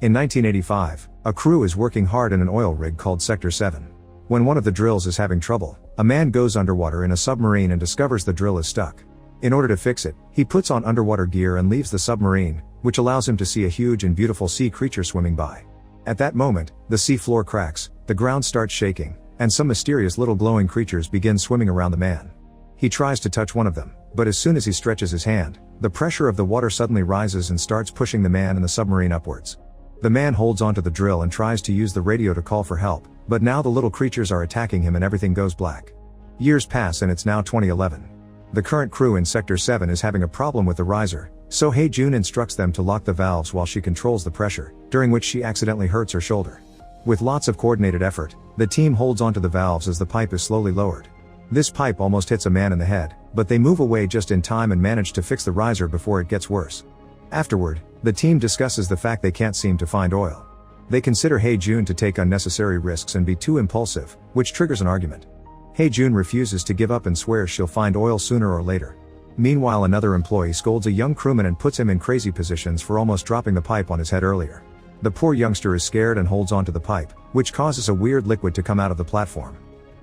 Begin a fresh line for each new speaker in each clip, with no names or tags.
In 1985, a crew is working hard in an oil rig called Sector 7. When one of the drills is having trouble, a man goes underwater in a submarine and discovers the drill is stuck. In order to fix it, he puts on underwater gear and leaves the submarine, which allows him to see a huge and beautiful sea creature swimming by. At that moment, the sea floor cracks, the ground starts shaking, and some mysterious little glowing creatures begin swimming around the man. He tries to touch one of them, but as soon as he stretches his hand, the pressure of the water suddenly rises and starts pushing the man and the submarine upwards. The man holds onto the drill and tries to use the radio to call for help, but now the little creatures are attacking him and everything goes black. Years pass and it's now 2011. The current crew in Sector 7 is having a problem with the riser, so Hae-jun instructs them to lock the valves while she controls the pressure, during which she accidentally hurts her shoulder. With lots of coordinated effort, the team holds onto the valves as the pipe is slowly lowered. This pipe almost hits a man in the head, but they move away just in time and manage to fix the riser before it gets worse. Afterward, the team discusses the fact they can't seem to find oil. They consider Hae-jun to take unnecessary risks and be too impulsive, which triggers an argument. Hae-jun refuses to give up and swears she'll find oil sooner or later. Meanwhile, another employee scolds a young crewman and puts him in crazy positions for almost dropping the pipe on his head earlier. The poor youngster is scared and holds onto the pipe, which causes a weird liquid to come out of the platform.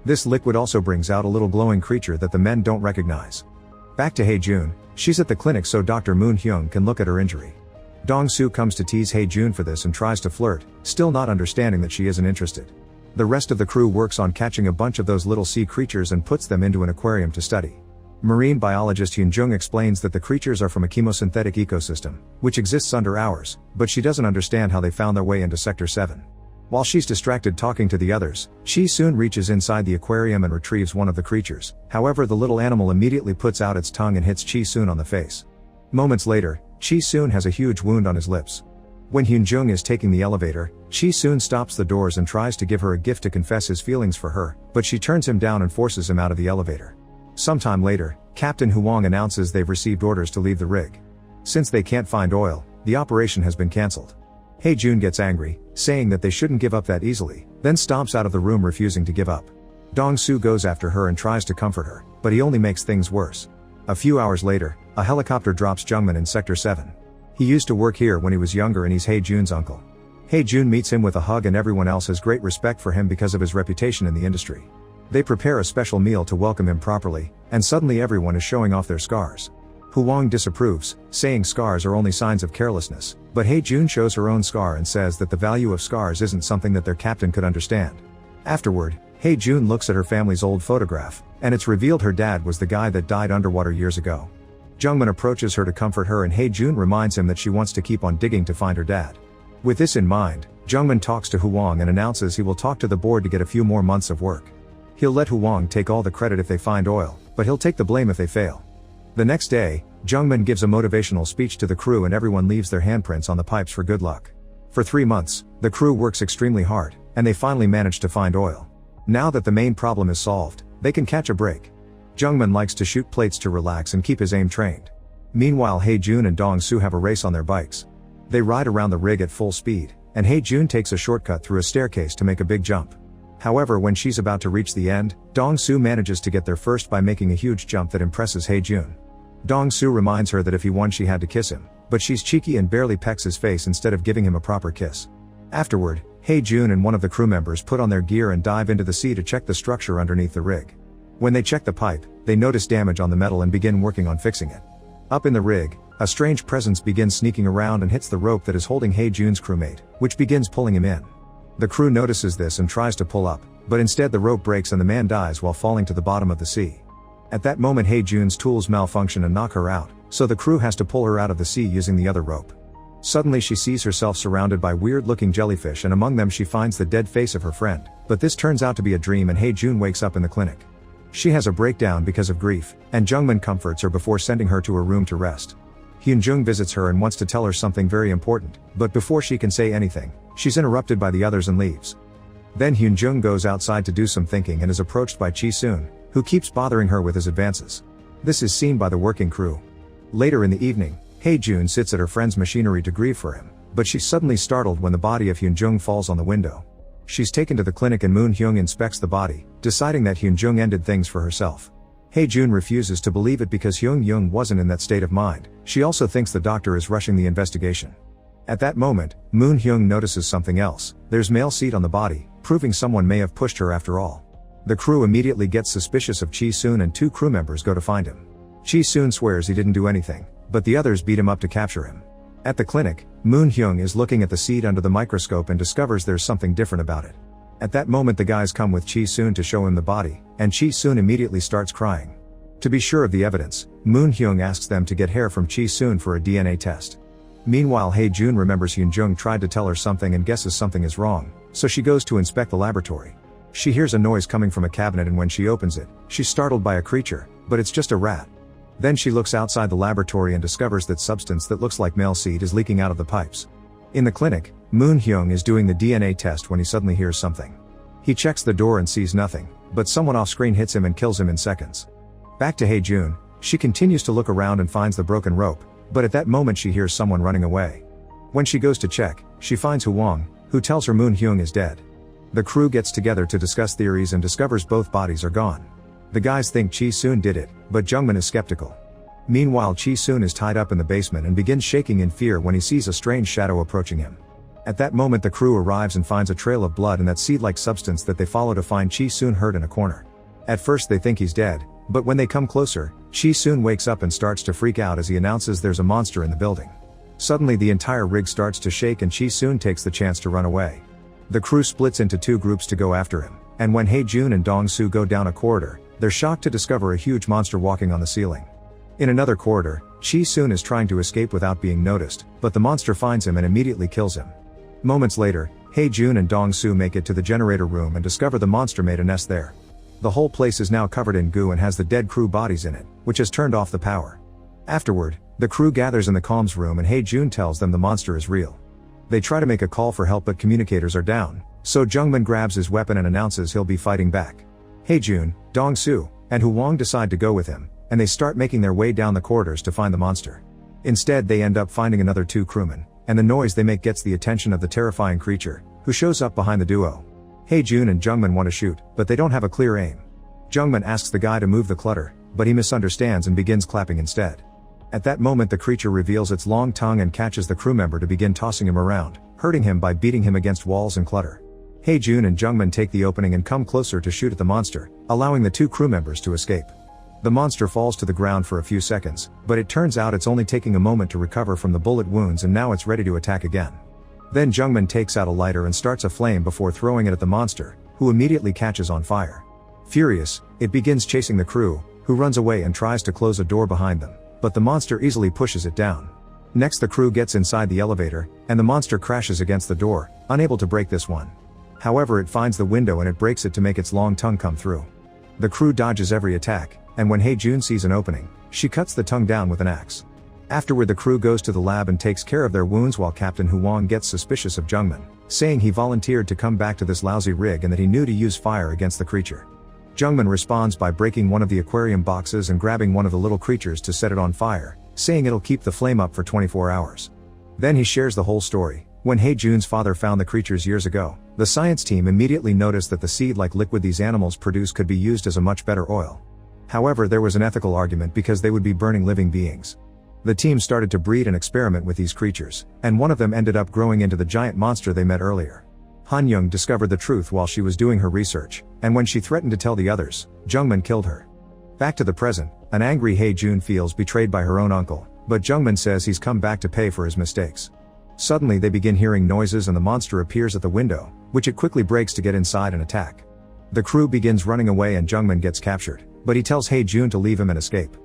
This liquid also brings out a little glowing creature that the men don't recognize. Back to Hae-jun, she's at the clinic so Dr. Moon-hyung can look at her injury. Dong-soo comes to tease Hae-jun for this and tries to flirt, still not understanding that she isn't interested. The rest of the crew works on catching a bunch of those little sea creatures and puts them into an aquarium to study. Marine biologist Hyun-jung explains that the creatures are from a chemosynthetic ecosystem, which exists under ours, but she doesn't understand how they found their way into Sector 7. While she's distracted talking to the others, she soon reaches inside the aquarium and retrieves one of the creatures. However, the little animal immediately puts out its tongue and hits Chi-soon on the face. Moments later, Chi-soon has a huge wound on his lips. When Hyun-jung is taking the elevator, Chi-soon stops the doors and tries to give her a gift to confess his feelings for her, but she turns him down and forces him out of the elevator. Sometime later, Captain Huang announces they've received orders to leave the rig. Since they can't find oil, the operation has been cancelled. Hae-jun gets angry, saying that they shouldn't give up that easily, then stomps out of the room refusing to give up. Dong-soo goes after her and tries to comfort her, but he only makes things worse. A few hours later, a helicopter drops Jungmin in Sector 7. He used to work here when he was younger and he's Hae-jun's uncle. Hae-jun meets him with a hug and everyone else has great respect for him because of his reputation in the industry. They prepare a special meal to welcome him properly, and suddenly everyone is showing off their scars. Huang disapproves, saying scars are only signs of carelessness, but Hae-jun shows her own scar and says that the value of scars isn't something that their captain could understand. Afterward, Hae-jun looks at her family's old photograph, and it's revealed her dad was the guy that died underwater years ago. Jungmin approaches her to comfort her and Hae-jun reminds him that she wants to keep on digging to find her dad. With this in mind, Jungmin talks to Huang and announces he will talk to the board to get a few more months of work. He'll let Huang take all the credit if they find oil, but he'll take the blame if they fail. The next day, Jungmin gives a motivational speech to the crew and everyone leaves their handprints on the pipes for good luck. For 3 months, the crew works extremely hard, and they finally manage to find oil. Now that the main problem is solved, they can catch a break. Jungmin likes to shoot plates to relax and keep his aim trained. Meanwhile, Hae-jun and Dong-soo have a race on their bikes. They ride around the rig at full speed, and Hae-jun takes a shortcut through a staircase to make a big jump. However, when she's about to reach the end, Dong-soo manages to get there first by making a huge jump that impresses Hae-jun. Dong-soo reminds her that if he won she had to kiss him, but she's cheeky and barely pecks his face instead of giving him a proper kiss. Afterward, Hae-jun and one of the crew members put on their gear and dive into the sea to check the structure underneath the rig. When they check the pipe, they notice damage on the metal and begin working on fixing it. Up in the rig, a strange presence begins sneaking around and hits the rope that is holding Hae-jun's crewmate, which begins pulling him in. The crew notices this and tries to pull up, but instead the rope breaks and the man dies while falling to the bottom of the sea. At that moment Hae-jun's tools malfunction and knock her out, so the crew has to pull her out of the sea using the other rope. Suddenly she sees herself surrounded by weird-looking jellyfish and among them she finds the dead face of her friend, but this turns out to be a dream and Hae-jun wakes up in the clinic. She has a breakdown because of grief, and Jungmin comforts her before sending her to her room to rest. Hyun-jung visits her and wants to tell her something very important, but before she can say anything, she's interrupted by the others and leaves. Then Hyun-jung goes outside to do some thinking and is approached by Chi-soon, who keeps bothering her with his advances. This is seen by the working crew. Later in the evening, Hae-jun sits at her friend's machinery to grieve for him, but she's suddenly startled when the body of Hyun-jung falls on the window. She's taken to the clinic and Moon-hyung inspects the body, deciding that Hyun-jung ended things for herself. Hae-jun refuses to believe it because Hyun-jung wasn't in that state of mind. She also thinks the doctor is rushing the investigation. At that moment, Moon Hyung notices something else. There's male seed on the body, proving someone may have pushed her after all. The crew immediately gets suspicious of Chi-soon and 2 crew members go to find him. Chi-soon swears he didn't do anything, but the others beat him up to capture him. At the clinic, Moon Hyung is looking at the seed under the microscope and discovers there's something different about it. At that moment the guys come with Chi-soon to show him the body, and Chi-soon immediately starts crying. To be sure of the evidence, Moon Hyung asks them to get hair from Chi-soon for a DNA test. Meanwhile Hae-jun remembers Hyun-jung tried to tell her something and guesses something is wrong, so she goes to inspect the laboratory. She hears a noise coming from a cabinet and when she opens it, she's startled by a creature, but it's just a rat. Then she looks outside the laboratory and discovers that substance that looks like male seed is leaking out of the pipes. In the clinic, Moon Hyung is doing the DNA test when he suddenly hears something. He checks the door and sees nothing, but someone off-screen hits him and kills him in seconds. Back to Hae-jun, she continues to look around and finds the broken rope, but at that moment she hears someone running away. When she goes to check, she finds Hwang, who tells her Moon Hyung is dead. The crew gets together to discuss theories and discovers both bodies are gone. The guys think Chi-soon did it, but Jungmin is skeptical. Meanwhile Chi-soon is tied up in the basement and begins shaking in fear when he sees a strange shadow approaching him. At that moment the crew arrives and finds a trail of blood and that seed-like substance that they follow to find Chi-soon hurt in a corner. At first they think he's dead, but when they come closer, Chi-soon wakes up and starts to freak out as he announces there's a monster in the building. Suddenly the entire rig starts to shake and Chi-soon takes the chance to run away. The crew splits into 2 groups to go after him, and when Hae-jun and Dong-soo go down a corridor, they're shocked to discover a huge monster walking on the ceiling. In another corridor, Chi-soon is trying to escape without being noticed, but the monster finds him and immediately kills him. Moments later, Hae-jun and Dong-soo make it to the generator room and discover the monster made a nest there. The whole place is now covered in goo and has the dead crew bodies in it, which has turned off the power. Afterward, the crew gathers in the comms room and Hae-jun tells them the monster is real. They try to make a call for help but communicators are down, so Jungmin grabs his weapon and announces he'll be fighting back. Hae-jun, Dong-soo, and Hwang decide to go with him, and they start making their way down the corridors to find the monster. Instead they end up finding another 2 crewmen, and the noise they make gets the attention of the terrifying creature, who shows up behind the duo. Hae-jun and Jungmin want to shoot, but they don't have a clear aim. Jungmin asks the guy to move the clutter, but he misunderstands and begins clapping instead. At that moment the creature reveals its long tongue and catches the crew member to begin tossing him around, hurting him by beating him against walls and clutter. Hae-jun and Jungmin take the opening and come closer to shoot at the monster, allowing the 2 crew members to escape. The monster falls to the ground for a few seconds, but it turns out it's only taking a moment to recover from the bullet wounds and now it's ready to attack again. Then Jungmin takes out a lighter and starts a flame before throwing it at the monster, who immediately catches on fire. Furious, it begins chasing the crew, who runs away and tries to close a door behind them, but the monster easily pushes it down. Next the crew gets inside the elevator, and the monster crashes against the door, unable to break this one. However it finds the window and it breaks it to make its long tongue come through. The crew dodges every attack, and when Hae-jun sees an opening, she cuts the tongue down with an axe. Afterward the crew goes to the lab and takes care of their wounds while Captain Hwang gets suspicious of Jungmin, saying he volunteered to come back to this lousy rig and that he knew to use fire against the creature. Jungmin responds by breaking one of the aquarium boxes and grabbing one of the little creatures to set it on fire, saying it'll keep the flame up for 24 hours. Then he shares the whole story. When Hae-jun's father found the creatures years ago, the science team immediately noticed that the seed-like liquid these animals produce could be used as a much better oil. However, there was an ethical argument because they would be burning living beings. The team started to breed and experiment with these creatures, and one of them ended up growing into the giant monster they met earlier. Han-young discovered the truth while she was doing her research, and when she threatened to tell the others, Jungmin killed her. Back to the present, an angry Hae-jun feels betrayed by her own uncle, but Jungmin says he's come back to pay for his mistakes. Suddenly they begin hearing noises and the monster appears at the window, which it quickly breaks to get inside and attack. The crew begins running away and Jungmin gets captured, but he tells Hae-jun to leave him and escape.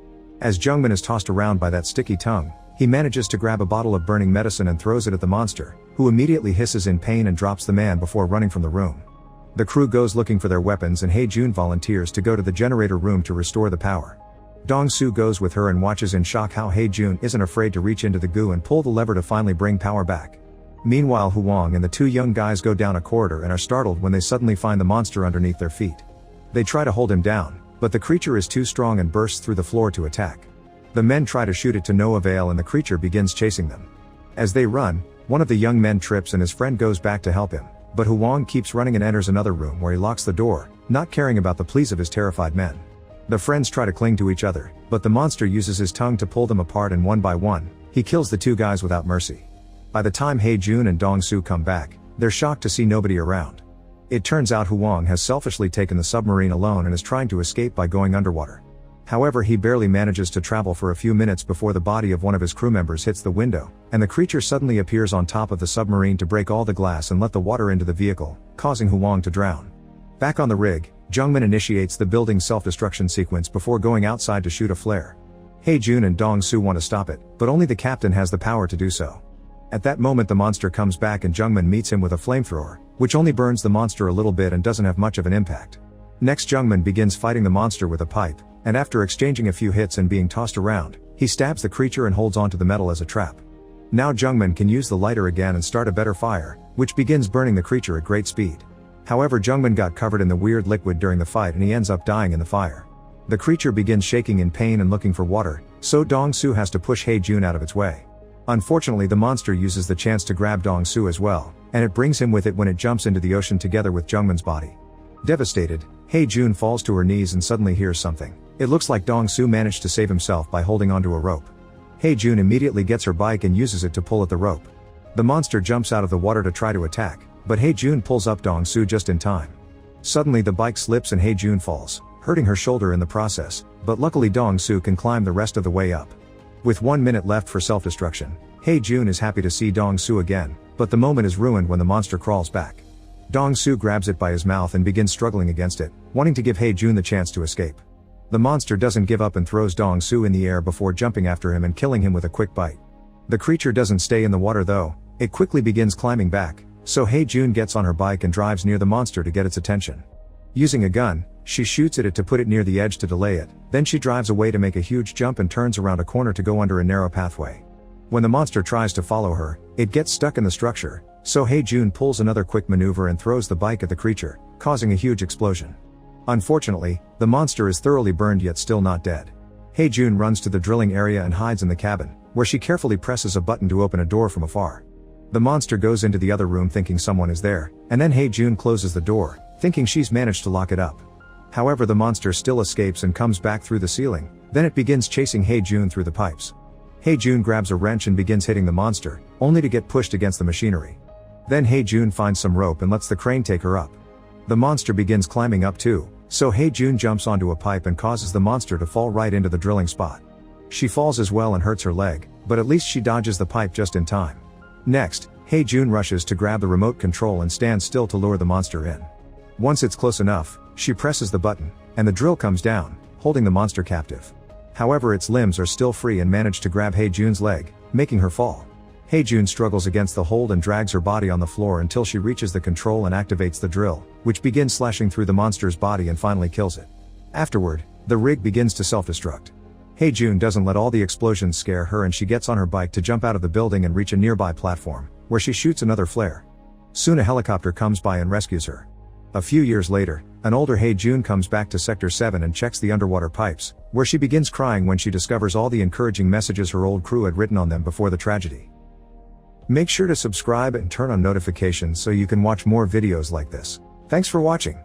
As Jungmin is tossed around by that sticky tongue, he manages to grab a bottle of burning medicine and throws it at the monster, who immediately hisses in pain and drops the man before running from the room. The crew goes looking for their weapons and Hae-jun volunteers to go to the generator room to restore the power. Dong-soo goes with her and watches in shock how Hae-jun isn't afraid to reach into the goo and pull the lever to finally bring power back. Meanwhile Hwang and the 2 young guys go down a corridor and are startled when they suddenly find the monster underneath their feet. They try to hold him down, but the creature is too strong and bursts through the floor to attack. The men try to shoot it to no avail and the creature begins chasing them. As they run, one of the young men trips and his friend goes back to help him, but Hwang keeps running and enters another room where he locks the door, not caring about the pleas of his terrified men. The friends try to cling to each other, but the monster uses his tongue to pull them apart and one by one, he kills the 2 guys without mercy. By the time Jun and Dong-soo come back, they're shocked to see nobody around. It turns out Huang has selfishly taken the submarine alone and is trying to escape by going underwater. However, he barely manages to travel for a few minutes before the body of one of his crew members hits the window, and the creature suddenly appears on top of the submarine to break all the glass and let the water into the vehicle, causing Huang to drown. Back on the rig, Jungmin initiates the building's self-destruction sequence before going outside to shoot a flare. Jun and Dong-soo want to stop it, but only the captain has the power to do so. At that moment the monster comes back and Jungmin meets him with a flamethrower, which only burns the monster a little bit and doesn't have much of an impact. Next Jungmin begins fighting the monster with a pipe, and after exchanging a few hits and being tossed around, he stabs the creature and holds onto the metal as a trap. Now Jungmin can use the lighter again and start a better fire, which begins burning the creature at great speed. However, Jungmin got covered in the weird liquid during the fight and he ends up dying in the fire. The creature begins shaking in pain and looking for water, so Dong-soo has to push Jun out of its way. Unfortunately, the monster uses the chance to grab Dong-soo as well, and it brings him with it when it jumps into the ocean together with Jungmin's body. Devastated, Jun falls to her knees and suddenly hears something. It looks like Dong-soo managed to save himself by holding onto a rope. Jun immediately gets her bike and uses it to pull at the rope. The monster jumps out of the water to try to attack, but Jun pulls up Dong-soo just in time. Suddenly the bike slips and Jun falls, hurting her shoulder in the process, but luckily Dong-soo can climb the rest of the way up. With 1 minute left for self-destruction, Jun is happy to see Dong-soo again, but the moment is ruined when the monster crawls back. Dong-soo grabs it by his mouth and begins struggling against it, wanting to give Jun the chance to escape. The monster doesn't give up and throws Dong-soo in the air before jumping after him and killing him with a quick bite. The creature doesn't stay in the water though, it quickly begins climbing back, so Jun gets on her bike and drives near the monster to get its attention. Using a gun, she shoots at it to put it near the edge to delay it, then she drives away to make a huge jump and turns around a corner to go under a narrow pathway. When the monster tries to follow her, it gets stuck in the structure, so Jun pulls another quick maneuver and throws the bike at the creature, causing a huge explosion. Unfortunately, the monster is thoroughly burned yet still not dead. Jun runs to the drilling area and hides in the cabin, where she carefully presses a button to open a door from afar. The monster goes into the other room thinking someone is there, and then Jun closes the door, thinking she's managed to lock it up. However, the monster still escapes and comes back through the ceiling, then it begins chasing Jun through the pipes. Jun grabs a wrench and begins hitting the monster, only to get pushed against the machinery. Then Jun finds some rope and lets the crane take her up. The monster begins climbing up too, so Jun jumps onto a pipe and causes the monster to fall right into the drilling spot. She falls as well and hurts her leg, but at least she dodges the pipe just in time. Next, Jun rushes to grab the remote control and stands still to lure the monster in. Once it's close enough, she presses the button, and the drill comes down, holding the monster captive. However, its limbs are still free and manage to grab Jun's leg, making her fall. Jun struggles against the hold and drags her body on the floor until she reaches the control and activates the drill, which begins slashing through the monster's body and finally kills it. Afterward, the rig begins to self-destruct. Jun doesn't let all the explosions scare her and she gets on her bike to jump out of the building and reach a nearby platform, where she shoots another flare. Soon a helicopter comes by and rescues her. A few years later, an older Jun comes back to Sector 7 and checks the underwater pipes, where she begins crying when she discovers all the encouraging messages her old crew had written on them before the tragedy. Make sure to subscribe and turn on notifications so you can watch more videos like this. Thanks for watching.